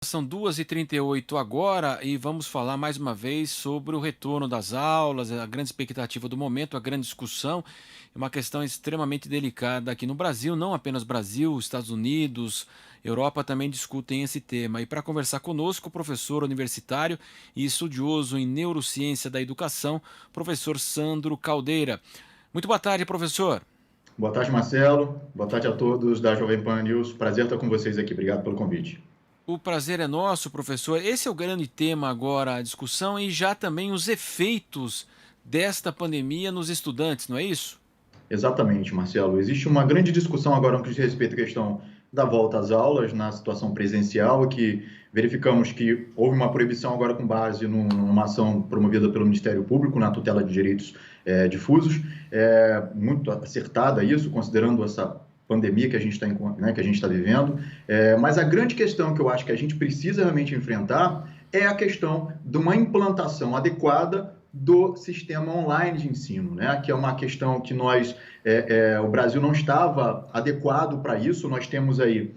São 2h38 agora e vamos falar mais uma vez sobre o retorno das aulas, a grande expectativa do momento, a grande discussão, uma questão extremamente delicada aqui no Brasil, não apenas Brasil, Estados Unidos, Europa também discutem esse tema. E para conversar conosco, o professor universitário e estudioso em neurociência da educação, professor Sandro Caldeira. Muito boa tarde, professor. Boa tarde, Marcelo. Boa tarde a todos da Jovem Pan News. Prazer estar com vocês aqui. Obrigado pelo convite. O prazer é nosso, professor. Esse é o grande tema agora, a discussão e já também os efeitos desta pandemia nos estudantes, não é isso? Exatamente, Marcelo. Existe uma grande discussão agora no que diz respeito à questão da volta às aulas na situação presencial, que verificamos que houve uma proibição agora com base numa ação promovida pelo Ministério Público na tutela de direitos difusos. Muito acertada isso, considerando essa pandemia que a gente está, né, que a gente está vivendo. Mas a grande questão que eu acho que a gente precisa realmente enfrentar é a questão de uma implantação adequada do sistema online de ensino, né? Que é uma questão que o Brasil não estava adequado para isso. Nós temos aí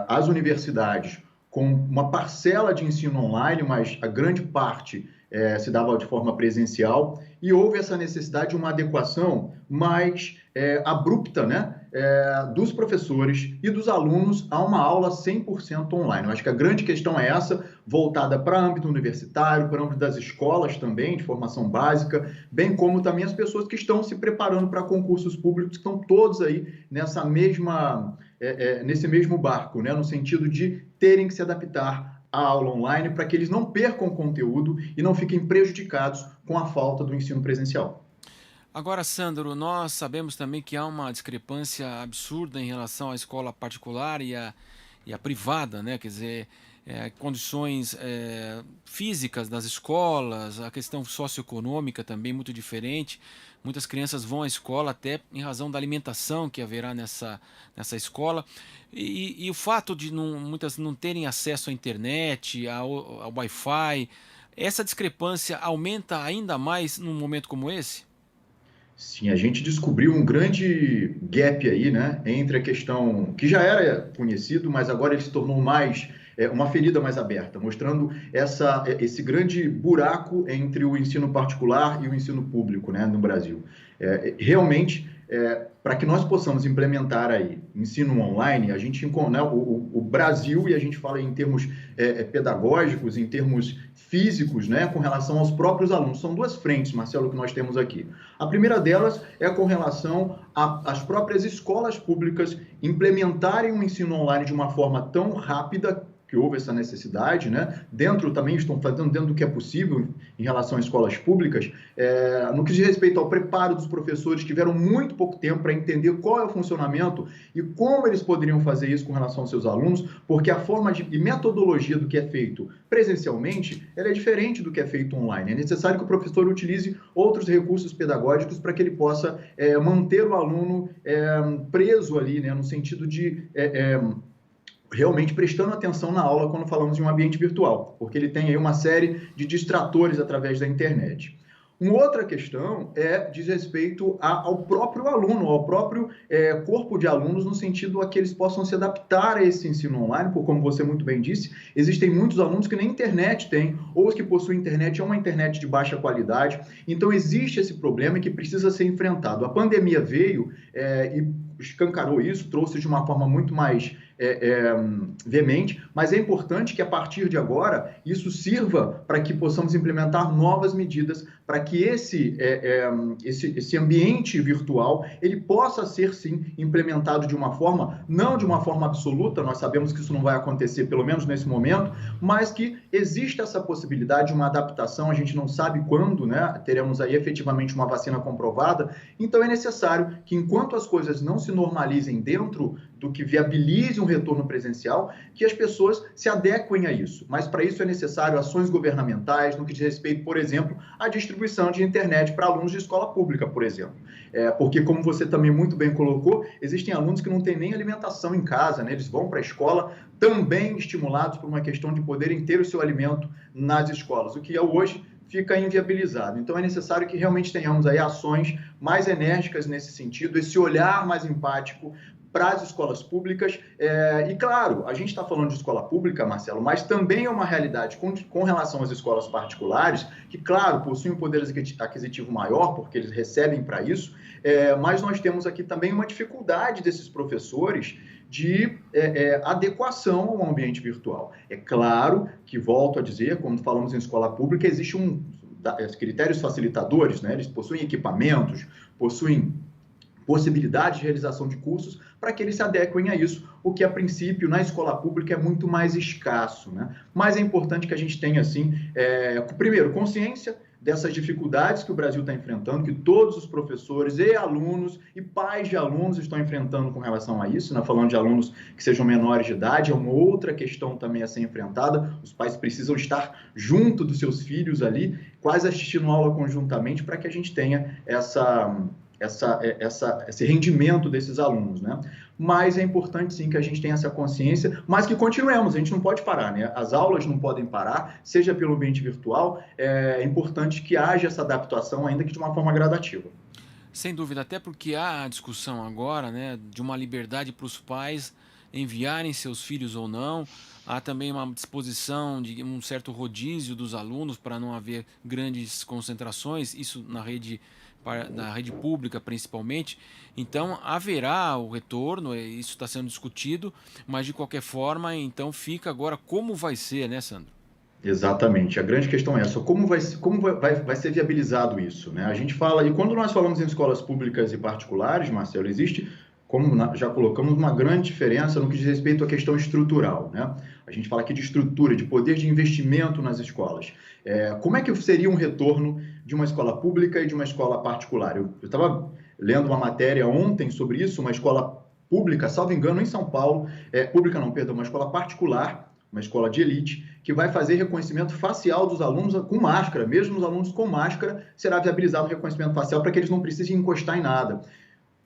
as universidades com uma parcela de ensino online, mas a grande parte se dava de forma presencial, e houve essa necessidade de uma adequação mais abrupta, né, dos professores e dos alunos a uma aula 100% online. Eu acho que a grande questão é essa, voltada para o âmbito universitário, para o âmbito das escolas também, de formação básica, bem como também as pessoas que estão se preparando para concursos públicos, que estão todos aí nesse mesmo barco, né, no sentido de terem que se adaptar a aula online para que eles não percam conteúdo e não fiquem prejudicados com a falta do ensino presencial. Agora, Sandro, nós sabemos também que há uma discrepância absurda em relação à escola particular e a privada, né? Quer dizer, condições físicas das escolas, a questão socioeconômica também muito diferente. Muitas crianças vão à escola até em razão da alimentação que haverá nessa escola. E o fato de muitas não terem acesso à internet, ao Wi-Fi, essa discrepância aumenta ainda mais num momento como esse? Sim, a gente descobriu um grande gap aí, né, entre a questão que já era conhecido, mas agora ele se tornou mais uma ferida mais aberta, mostrando esse grande buraco entre o ensino particular e o ensino público, né, no Brasil. Realmente, para que nós possamos implementar aí ensino online, a gente, né, o Brasil, e a gente fala em termos pedagógicos, em termos físicos, né, com relação aos próprios alunos. São duas frentes, Marcelo, que nós temos aqui. A primeira delas é com relação às próprias escolas públicas implementarem o ensino online de uma forma tão rápida, que houve essa necessidade, né? Também estão fazendo dentro do que é possível em relação às escolas públicas. No que diz respeito ao preparo dos professores, tiveram muito pouco tempo para entender qual é o funcionamento e como eles poderiam fazer isso com relação aos seus alunos, porque a forma e metodologia do que é feito presencialmente, ela é diferente do que é feito online. É necessário que o professor utilize outros recursos pedagógicos para que ele possa manter o aluno preso ali, né? No sentido de realmente prestando atenção na aula quando falamos de um ambiente virtual, porque ele tem aí uma série de distratores através da internet. Uma outra questão diz respeito ao próprio aluno, ao próprio corpo de alunos, no sentido a que eles possam se adaptar a esse ensino online, porque, como você muito bem disse, existem muitos alunos que nem internet têm, ou os que possuem internet é uma internet de baixa qualidade. Então, existe esse problema que precisa ser enfrentado. A pandemia veio e escancarou isso, trouxe de uma forma muito mais veemente, mas é importante que a partir de agora isso sirva para que possamos implementar novas medidas para que esse ambiente virtual ele possa ser sim implementado de uma forma, não de uma forma absoluta, nós sabemos que isso não vai acontecer pelo menos nesse momento, mas que exista essa possibilidade de uma adaptação, a gente não sabe quando, né, teremos aí efetivamente uma vacina comprovada, então é necessário que enquanto as coisas não se normalizem dentro do que viabilize um retorno presencial, que as pessoas se adequem a isso. Mas para isso é necessário ações governamentais no que diz respeito, por exemplo, à distribuição de internet para alunos de escola pública, por exemplo. Porque, como você também muito bem colocou, existem alunos que não têm nem alimentação em casa, né? Eles vão para a escola também estimulados por uma questão de poderem ter o seu alimento nas escolas, o que hoje fica inviabilizado. Então, é necessário que realmente tenhamos aí ações mais enérgicas nesse sentido, esse olhar mais empático para as escolas públicas. E, claro, a gente está falando de escola pública, Marcelo, mas também é uma realidade com relação às escolas particulares, que, claro, possuem um poder aquisitivo maior, porque eles recebem para isso, mas nós temos aqui também uma dificuldade desses professores de adequação ao ambiente virtual. É claro que, volto a dizer, quando falamos em escola pública, existe critérios facilitadores, né? Eles possuem equipamentos, possuem possibilidade de realização de cursos para que eles se adequem a isso, o que a princípio na escola pública é muito mais escasso, né? Mas é importante que a gente tenha, assim, primeiro, consciência dessas dificuldades que o Brasil está enfrentando, que todos os professores e alunos e pais de alunos estão enfrentando com relação a isso, né? Falando de alunos que sejam menores de idade, é uma outra questão também a ser enfrentada. Os pais precisam estar junto dos seus filhos ali, quase assistindo aula conjuntamente, para que a gente tenha esse rendimento desses alunos, né? Mas é importante, sim, que a gente tenha essa consciência, mas que continuemos, a gente não pode parar, né? As aulas não podem parar, seja pelo ambiente virtual, é importante que haja essa adaptação, ainda que de uma forma gradativa. Sem dúvida, até porque há a discussão agora, né, de uma liberdade para os pais enviarem seus filhos ou não. Há também uma disposição de um certo rodízio dos alunos para não haver grandes concentrações, isso na rede pública principalmente. Então haverá o retorno, isso está sendo discutido, mas de qualquer forma, então fica agora como vai ser, né, Sandro? Exatamente. A grande questão é essa, como vai ser viabilizado isso, né? A gente fala, e quando nós falamos em escolas públicas e particulares, Marcelo, existe, como já colocamos, uma grande diferença no que diz respeito à questão estrutural, né? A gente fala aqui de estrutura, de poder de investimento nas escolas. Como é que seria um retorno de uma escola pública e de uma escola particular? Eu estava lendo uma matéria ontem sobre isso, uma escola pública, salvo engano, em São Paulo, pública não, perdão, uma escola particular, uma escola de elite, que vai fazer reconhecimento facial dos alunos com máscara. Mesmo os alunos com máscara, será viabilizado o reconhecimento facial para que eles não precisem encostar em nada.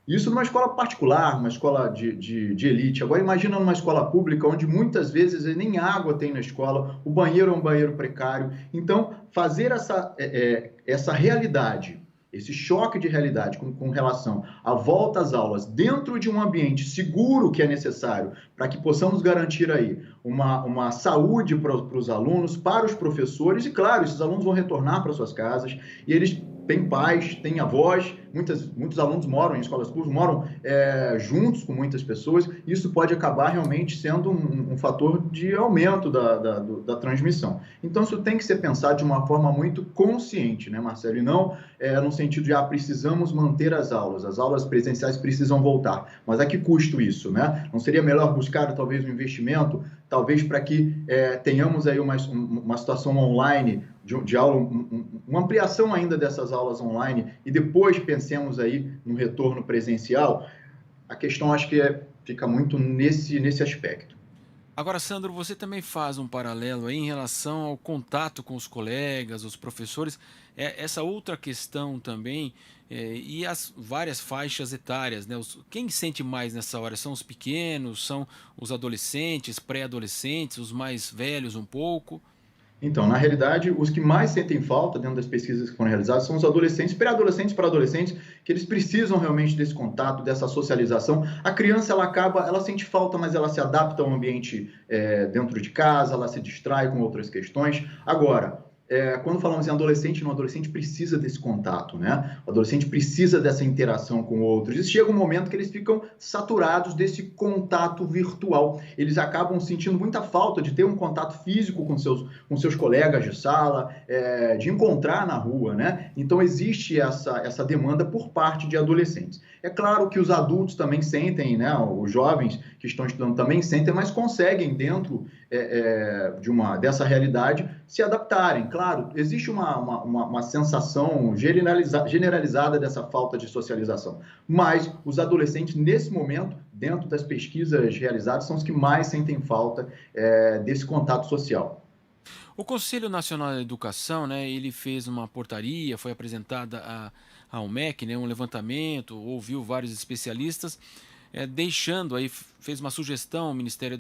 Isso numa escola particular, uma escola de elite. Agora imagina numa escola pública, onde muitas vezes nem água tem na escola, o banheiro é um banheiro precário. Então, fazer essa realidade, esse choque de realidade com relação à volta às aulas dentro de um ambiente seguro que é necessário para que possamos garantir aí uma saúde para os alunos, para os professores, e claro, esses alunos vão retornar para suas casas e eles têm pais, têm avós, muitos alunos moram em escolas públicas, moram juntos com muitas pessoas, isso pode acabar realmente sendo um fator de aumento da transmissão. Então, isso tem que ser pensado de uma forma muito consciente, né, Marcelo? E não no sentido de, precisamos manter as aulas presenciais precisam voltar. Mas a que custo isso, né? Não seria melhor buscar, talvez, um investimento, talvez para que tenhamos aí uma situação online de aula, uma ampliação ainda dessas aulas online e depois pensemos aí no retorno presencial? A questão acho que fica muito nesse aspecto. Agora, Sandro, você também faz um paralelo aí em relação ao contato com os colegas, os professores, essa outra questão também, e as várias faixas etárias, né? Quem sente mais nessa hora? São os pequenos, são os adolescentes, pré-adolescentes, os mais velhos um pouco? Então, na realidade, os que mais sentem falta dentro das pesquisas que foram realizadas são os adolescentes, pré-adolescentes para adolescentes, que eles precisam realmente desse contato, dessa socialização. A criança, ela sente falta, mas ela se adapta ao ambiente dentro de casa, ela se distrai com outras questões. Agora, quando falamos em adolescente, o adolescente precisa desse contato, né? O adolescente precisa dessa interação com outros. E chega um momento que eles ficam saturados desse contato virtual. Eles acabam sentindo muita falta de ter um contato físico com seus colegas de sala, de encontrar na rua, né? Então, existe essa demanda por parte de adolescentes. É claro que os adultos também sentem, né? Os jovens que estão estudando também sentem, mas conseguem, dentro dessa realidade, se adaptarem. Claro, existe uma sensação generalizada dessa falta de socialização, mas os adolescentes, nesse momento, dentro das pesquisas realizadas, são os que mais sentem falta desse contato social. O Conselho Nacional da Educação, né, ele fez uma portaria, foi apresentada ao MEC, né, um levantamento, ouviu vários especialistas, deixando aí, fez uma sugestão ao Ministério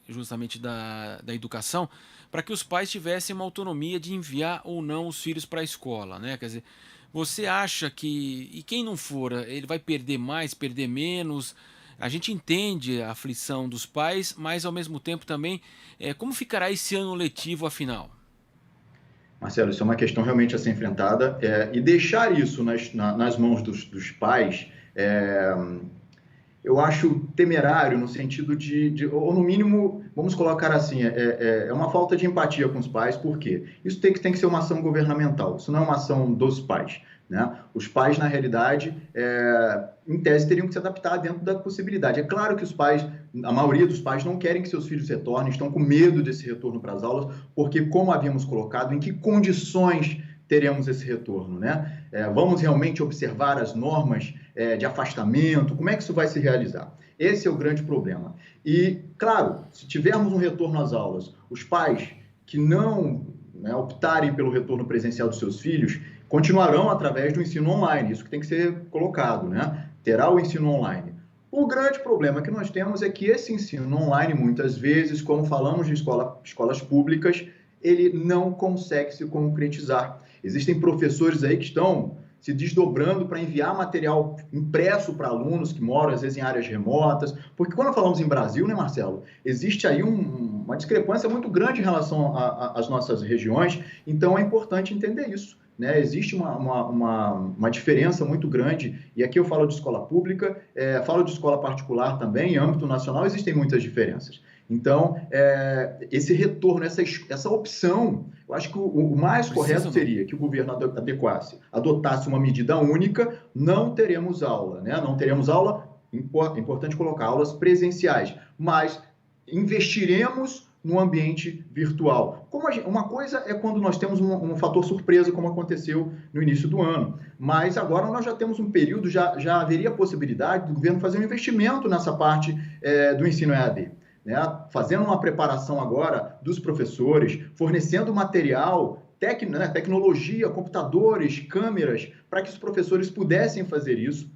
justamente da Educação, para que os pais tivessem uma autonomia de enviar ou não os filhos para a escola, né? Quer dizer, você acha que, e quem não for, ele vai perder mais, perder menos? A gente entende a aflição dos pais, mas ao mesmo tempo também, como ficará esse ano letivo afinal? Marcelo, isso é uma questão realmente a ser enfrentada, e deixar isso nas mãos dos pais, é, eu acho temerário no sentido ou no mínimo, vamos colocar assim, é uma falta de empatia com os pais, por quê? Isso tem que ser uma ação governamental, isso não é uma ação dos pais, né? Os pais, na realidade, em tese, teriam que se adaptar dentro da possibilidade. É claro que os pais, a maioria dos pais não querem que seus filhos retornem, estão com medo desse retorno para as aulas, porque, como havíamos colocado, em que condições teremos esse retorno, né? Vamos realmente observar as normas de afastamento? Como é que isso vai se realizar? Esse é o grande problema. E, claro, se tivermos um retorno às aulas, os pais que não, né, optarem pelo retorno presencial dos seus filhos continuarão através do ensino online. Isso que tem que ser colocado, né? Terá o ensino online. O grande problema que nós temos é que esse ensino online, muitas vezes, como falamos de escolas públicas, ele não consegue se concretizar. Existem professores aí que estão se desdobrando para enviar material impresso para alunos que moram, às vezes, em áreas remotas. Porque quando falamos em Brasil, né, Marcelo, existe aí uma discrepância muito grande em relação às nossas regiões, então é importante entender isso. Né? Existe uma diferença muito grande, e aqui eu falo de escola pública, falo de escola particular também, em âmbito nacional existem muitas diferenças. Então, esse retorno, essa opção, eu acho que o mais correto seria que o governo adotasse uma medida única, não teremos aula, né? Não teremos aula, importante colocar, aulas presenciais, mas investiremos no ambiente virtual. Uma coisa é quando nós temos um fator surpresa, como aconteceu no início do ano, mas agora nós já temos um período, já haveria a possibilidade do governo fazer um investimento nessa parte do ensino EAD. Né? Fazendo uma preparação agora dos professores, fornecendo material, tecnologia, computadores, câmeras, para que os professores pudessem fazer isso.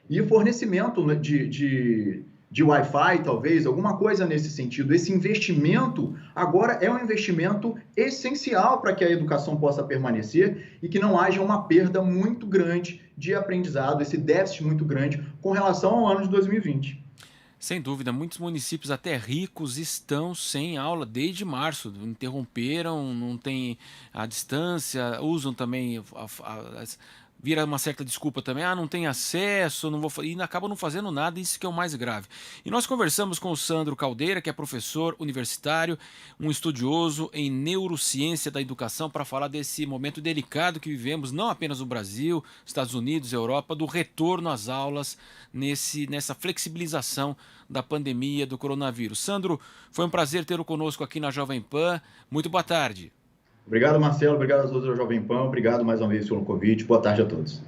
E fornecimento de Wi-Fi, talvez, alguma coisa nesse sentido. Esse investimento agora é um investimento essencial para que a educação possa permanecer e que não haja uma perda muito grande de aprendizado, esse déficit muito grande com relação ao ano de 2020. Sem dúvida, muitos municípios até ricos estão sem aula desde março, interromperam, não tem a distância, usam também, vira uma certa desculpa também, não tem acesso, não vou, e acabam não fazendo nada, isso que é o mais grave. E nós conversamos com o Sandro Caldeira, que é professor universitário, um estudioso em neurociência da educação, para falar desse momento delicado que vivemos, não apenas no Brasil, Estados Unidos, Europa, do retorno às aulas nessa flexibilização da pandemia do coronavírus. Sandro, foi um prazer tê-lo conosco aqui na Jovem Pan. Muito boa tarde. Obrigado, Marcelo. Obrigado a todos da Jovem Pan. Obrigado mais uma vez pelo convite. Boa tarde a todos.